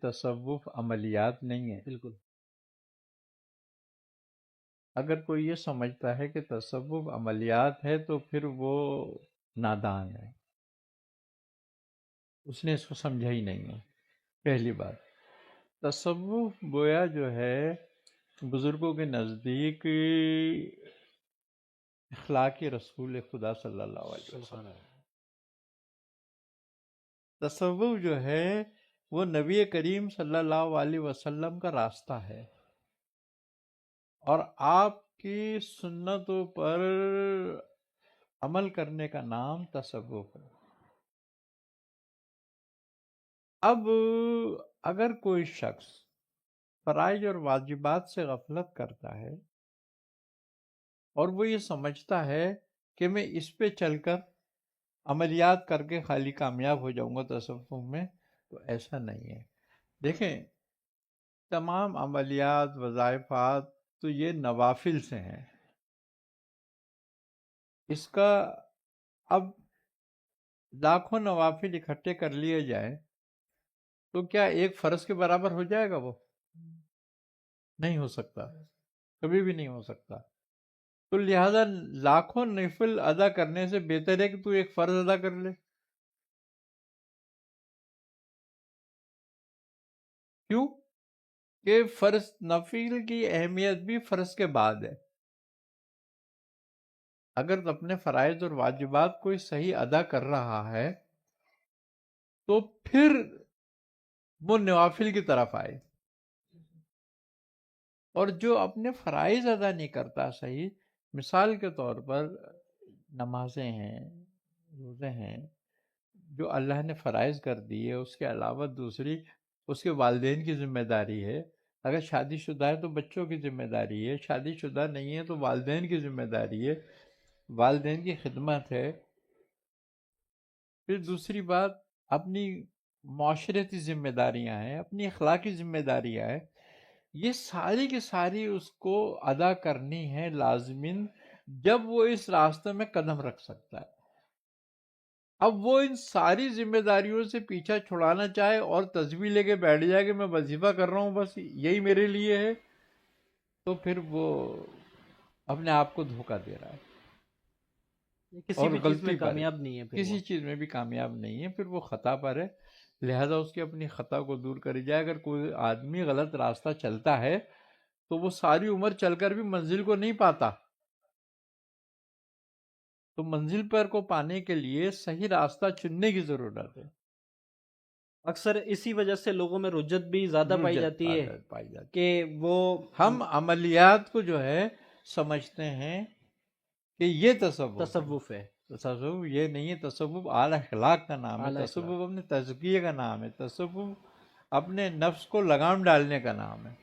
تصوف عملیات نہیں ہے. بالکل. اگر کوئی یہ سمجھتا ہے کہ تصوف عملیات ہے تو پھر وہ نادان ہے، اس نے اس کو سمجھا ہی نہیں ہے. پہلی بات، تصوف گویا جو ہے بزرگوں کے نزدیک اخلاق رسول خدا صلی اللہ علیہ وسلم. تصوف جو ہے وہ نبی کریم صلی اللہ علیہ وسلم کا راستہ ہے، اور آپ کی سنتوں پر عمل کرنے کا نام تصوف ہے. اب اگر کوئی شخص فرائض اور واجبات سے غفلت کرتا ہے اور وہ یہ سمجھتا ہے کہ میں اس پہ چل کر عملیات کر کے خالی کامیاب ہو جاؤں گا تصوف میں، تو ایسا نہیں ہے. دیکھیں، تمام عملیات وظائفات تو یہ نوافل سے ہیں. اس کا اب لاکھوں نوافل اکٹھے کر لیے جائیں تو کیا ایک فرض کے برابر ہو جائے گا؟ وہ نہیں ہو سکتا، کبھی بھی نہیں ہو سکتا. تو لہذا لاکھوں نفل ادا کرنے سے بہتر ہے کہ تو ایک فرض ادا کر لے. کیوں کہ فرض نفل کی اہمیت بھی فرض کے بعد ہے. اگر اپنے فرائض اور واجبات کوئی صحیح ادا کر رہا ہے تو پھر وہ نوافل کی طرف آئے، اور جو اپنے فرائض ادا نہیں کرتا صحیح، مثال کے طور پر نمازیں ہیں، روزے ہیں، جو اللہ نے فرائض کر دی ہے، اس کے علاوہ دوسری اس کے والدین کی ذمہ داری ہے. اگر شادی شدہ ہے تو بچوں کی ذمہ داری ہے، شادی شدہ نہیں ہے تو والدین کی ذمہ داری ہے، والدین کی خدمت ہے. پھر دوسری بات، اپنی معاشرتی ذمہ داریاں ہیں، اپنی اخلاقی ذمہ داریاں ہیں. یہ ساری کی ساری اس کو ادا کرنی ہے لازماً جب وہ اس راستے میں قدم رکھ سکتا ہے. اب وہ ان ساری ذمہ داریوں سے پیچھا چھڑانا چاہے اور تصویر لے کے بیٹھ جائے کہ میں وظیفہ کر رہا ہوں، بس یہی میرے لیے ہے، تو پھر وہ اپنے آپ کو دھوکہ دے رہا ہے کسی اور بھی چیز غلطی میں پر ہے. کامیاب نہیں ہے، پھر کسی چیز میں بھی کامیاب نہیں ہے، پھر وہ خطا پر ہے. لہذا اس کی اپنی خطا کو دور کری جائے. اگر کوئی آدمی غلط راستہ چلتا ہے تو وہ ساری عمر چل کر بھی منزل کو نہیں پاتا. تو منزل پر کو پانے کے لیے صحیح راستہ چننے کی ضرورت ہے. اکثر اسی وجہ سے لوگوں میں رجت بھی زیادہ پائی جاتی ہے کہ وہ ہم عملیات کو جو ہے سمجھتے ہیں کہ یہ تصوف ہے. تصوف یہ نہیں ہے. تصوف اعلی اخلاق کا نام ہے، تصوف اپنے تزکیے کا نام ہے، تصوف اپنے نفس کو لگام ڈالنے کا نام ہے.